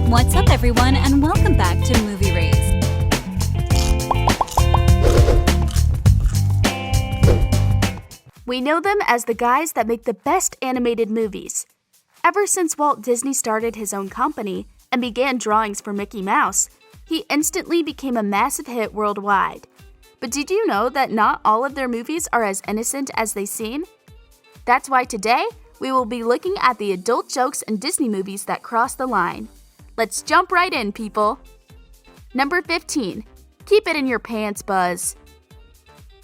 What's up, everyone, and welcome back to Movie Raised. We know them as the guys that make the best animated movies. Ever since Walt Disney started his own company and began drawings for Mickey Mouse, he instantly became a massive hit worldwide. But did you know that not all of their movies are as innocent as they seem? That's why today, we will be looking at the adult jokes in Disney movies that cross the line. Let's jump right in, people! Number 15. Keep it in your pants, Buzz.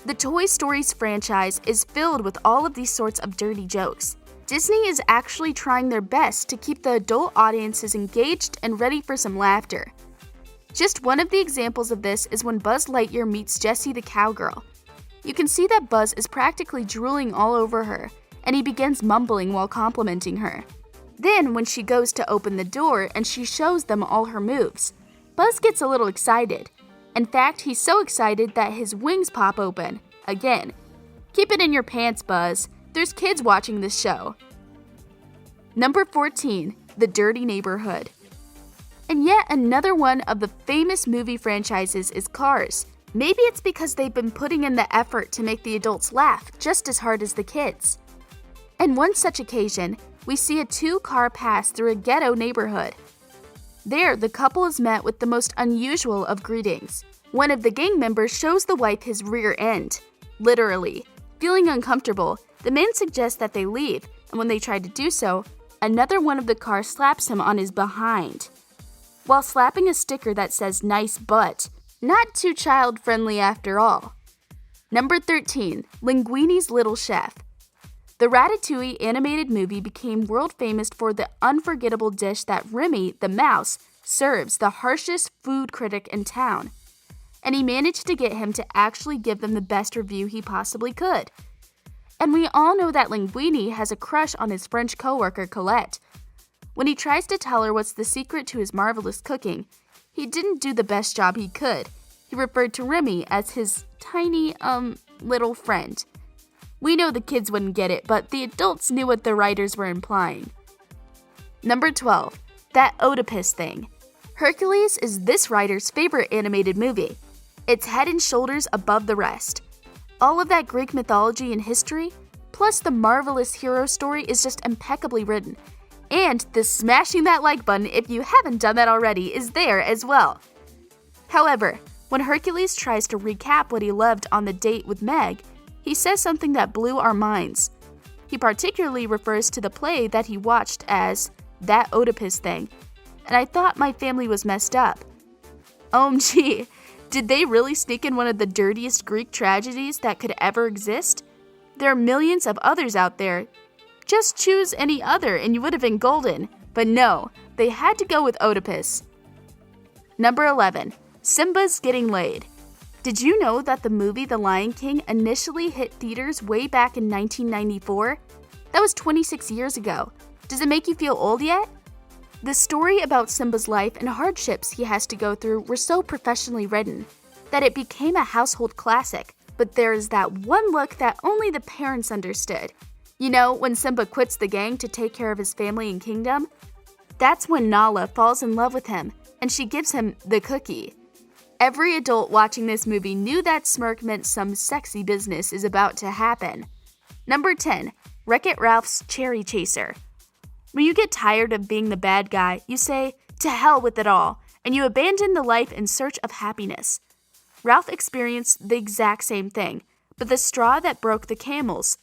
The Toy Stories franchise is filled with all of these sorts of dirty jokes. Disney is actually trying their best to keep the adult audiences engaged and ready for some laughter. Just one of the examples of this is when Buzz Lightyear meets Jessie the cowgirl. You can see that Buzz is practically drooling all over her, and he begins mumbling while complimenting her. Then, when she goes to open the door and she shows them all her moves, Buzz gets a little excited. In fact, he's so excited that his wings pop open. Again, keep it in your pants, Buzz. There's kids watching this show. Number 14. The Dirty Neighborhood. And yet another one of the famous movie franchises is Cars. Maybe it's because they've been putting in the effort to make the adults laugh just as hard as the kids. In one such occasion, we see a two-car pass through a ghetto neighborhood. There, the couple is met with the most unusual of greetings. One of the gang members shows the wife his rear end. Literally. Feeling uncomfortable, the man suggests that they leave, and when they try to do so, another one of the cars slaps him on his behind, while slapping a sticker that says "nice butt." Not too child-friendly after all. Number 13. Linguini's Little Chef. The Ratatouille animated movie became world famous for the unforgettable dish that Remy, the mouse, serves the harshest food critic in town. And he managed to get him to actually give them the best review he possibly could. And we all know that Linguini has a crush on his French coworker Colette. When he tries to tell her what's the secret to his marvelous cooking, he didn't do the best job he could. He referred to Remy as his tiny, little friend. We know the kids wouldn't get it, but the adults knew what the writers were implying. Number 12. That Oedipus Thing. Hercules is this writer's favorite animated movie. It's head and shoulders above the rest. All of that Greek mythology and history, plus the marvelous hero story is just impeccably written. And the smashing that like button if you haven't done that already is there as well. However, when Hercules tries to recap what he loved on the date with Meg, he says something that blew our minds. He particularly refers to the play that he watched as That Oedipus Thing, and I thought my family was messed up. OMG, did they really sneak in one of the dirtiest Greek tragedies that could ever exist? There are millions of others out there. Just choose any other and you would have been golden. But no, they had to go with Oedipus. Number 11. Simba's Getting Laid. Did you know that the movie The Lion King initially hit theaters way back in 1994? That was 26 years ago. Does it make you feel old yet? The story about Simba's life and hardships he has to go through were so professionally written that it became a household classic. But there is that one look that only the parents understood. You know, when Simba quits the gang to take care of his family and kingdom? That's when Nala falls in love with him, and she gives him the cookie. Every adult watching this movie knew that smirk meant some sexy business is about to happen. Number 10. Wreck-It Ralph's Cherry Chaser. When you get tired of being the bad guy, you say, "To hell with it all," and you abandon the life in search of happiness. Ralph experienced the exact same thing, but the straw that broke the camel's,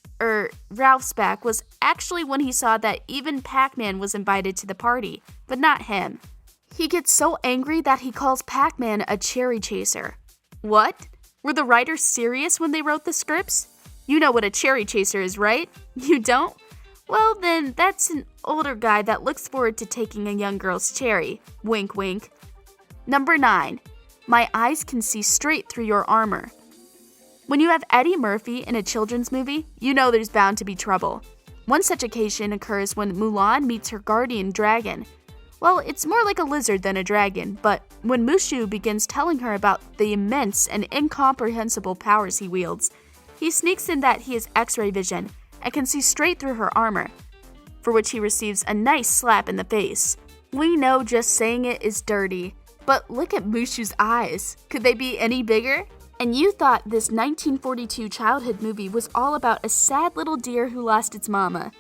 Ralph's back was actually when he saw that even Pac-Man was invited to the party, but not him. He gets so angry that he calls Pac-Man a cherry chaser. What? Were the writers serious when they wrote the scripts? You know what a cherry chaser is, right? You don't? Well then, that's an older guy that looks forward to taking a young girl's cherry. Wink wink. Number 9. My eyes can see straight through your armor. When you have Eddie Murphy in a children's movie, you know there's bound to be trouble. One such occasion occurs when Mulan meets her guardian dragon. Well, it's more like a lizard than a dragon, but when Mushu begins telling her about the immense and incomprehensible powers he wields, he sneaks in that he has X-ray vision and can see straight through her armor, for which he receives a nice slap in the face. We know just saying it is dirty, but look at Mushu's eyes. Could they be any bigger? And you thought this 1942 childhood movie was all about a sad little deer who lost its mama.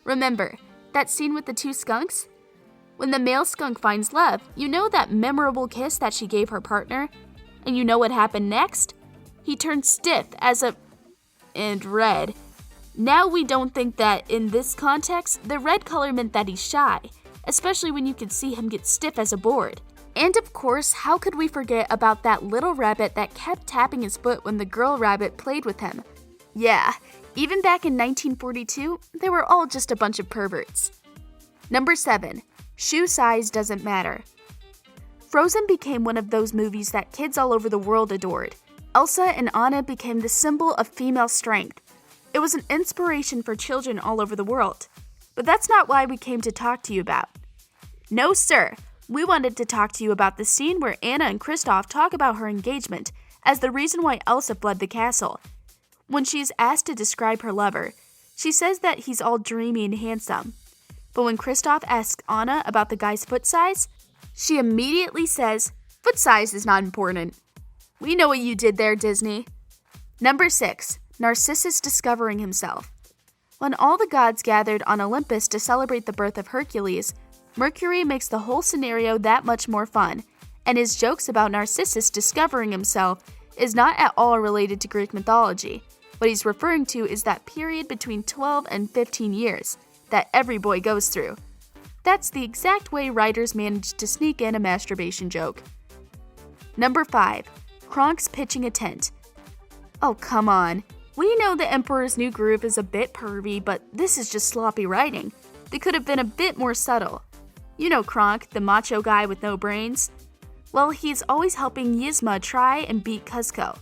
Remember, that scene with the two skunks? When the male skunk finds love, you know that memorable kiss that she gave her partner? And you know what happened next? He turned stiff and red. Now we don't think that in this context, the red color meant that he's shy, especially when you could see him get stiff as a board. And of course, how could we forget about that little rabbit that kept tapping his foot when the girl rabbit played with him? Yeah, even back in 1942, they were all just a bunch of perverts. Number 7. Shoe size doesn't matter. Frozen became one of those movies that kids all over the world adored. Elsa and Anna became the symbol of female strength. It was an inspiration for children all over the world. But that's not why we came to talk to you about. No, sir. We wanted to talk to you about the scene where Anna and Kristoff talk about her engagement as the reason why Elsa fled the castle. When she's asked to describe her lover, she says that he's all dreamy and handsome. But when Kristoff asks Anna about the guy's foot size, she immediately says, "Foot size is not important." We know what you did there, Disney. Number 6. Narcissus discovering himself. When all the gods gathered on Olympus to celebrate the birth of Hercules, Mercury makes the whole scenario that much more fun, and his jokes about Narcissus discovering himself is not at all related to Greek mythology. What he's referring to is that period between 12 and 15 years that every boy goes through. That's the exact way writers managed to sneak in a masturbation joke. Number 5. KRONK'S pitching a tent. Oh, come on. We know the Emperor's New Groove is a bit pervy, but this is just sloppy writing. They could have been a bit more subtle. You know Kronk, the macho guy with no brains? Well, he's always helping Yzma try and beat Kuzco.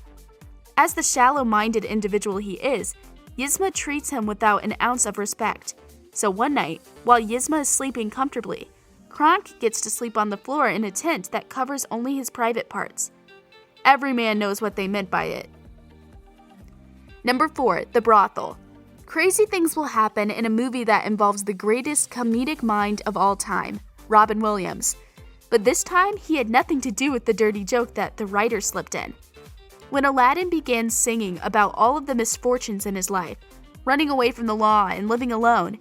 As the shallow-minded individual he is, Yzma treats him without an ounce of respect. So one night, while Yzma is sleeping comfortably, Kronk gets to sleep on the floor in a tent that covers only his private parts. Every man knows what they meant by it. Number 4. The Brothel. Crazy things will happen in a movie that involves the greatest comedic mind of all time, Robin Williams. But this time, he had nothing to do with the dirty joke that the writer slipped in. When Aladdin begins singing about all of the misfortunes in his life, running away from the law and living alone,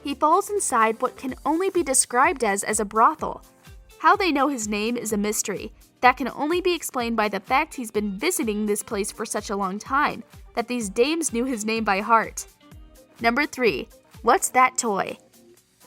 he falls inside what can only be described as a brothel. How they know his name is a mystery that can only be explained by the fact he's been visiting this place for such a long time that these dames knew his name by heart. Number 3. What's that toy?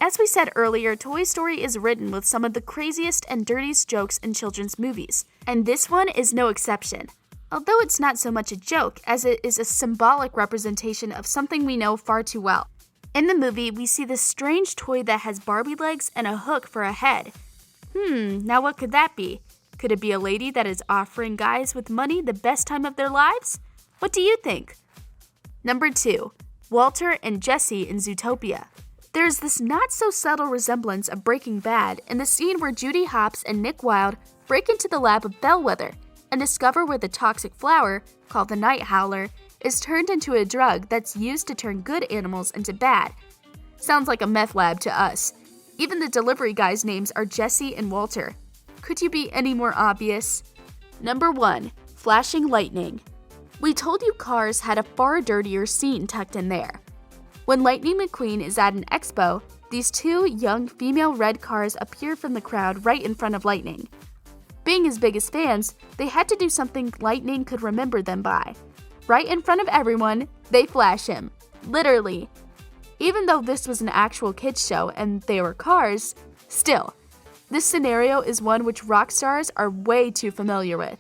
As we said earlier, Toy Story is written with some of the craziest and dirtiest jokes in children's movies, and this one is no exception. Although it's not so much a joke as it is a symbolic representation of something we know far too well. In the movie, we see this strange toy that has Barbie legs and a hook for a head. Now what could that be? Could it be a lady that is offering guys with money the best time of their lives? What do you think? Number 2. Walter and Jesse in Zootopia. There's this not-so-subtle resemblance of Breaking Bad in the scene where Judy Hopps and Nick Wilde break into the lab of Bellwether and discover where the toxic flower, called the night howler, is turned into a drug that's used to turn good animals into bad. Sounds like a meth lab to us. Even the delivery guys' names are Jesse and Walter. Could you be any more obvious? Number 1. Flashing lightning. We told you Cars had a far dirtier scene tucked in there. When Lightning McQueen is at an expo, these two young female red cars appear from the crowd right in front of Lightning. Being his biggest fans, they had to do something Lightning could remember them by. Right in front of everyone, they flash him. Literally. Even though this was an actual kids show and they were cars, still, this scenario is one which rock stars are way too familiar with.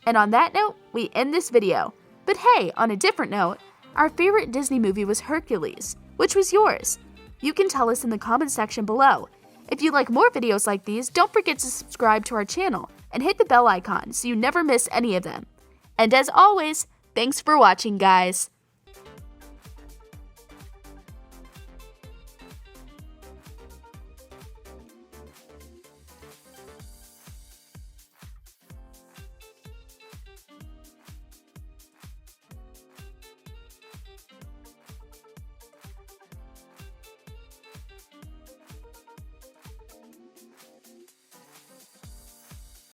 And on that note, we end this video. But hey, on a different note, our favorite Disney movie was Hercules. Which was yours? You can tell us in the comment section below. If you like more videos like these, don't forget to subscribe to our channel and hit the bell icon so you never miss any of them. And as always, thanks for watching, guys.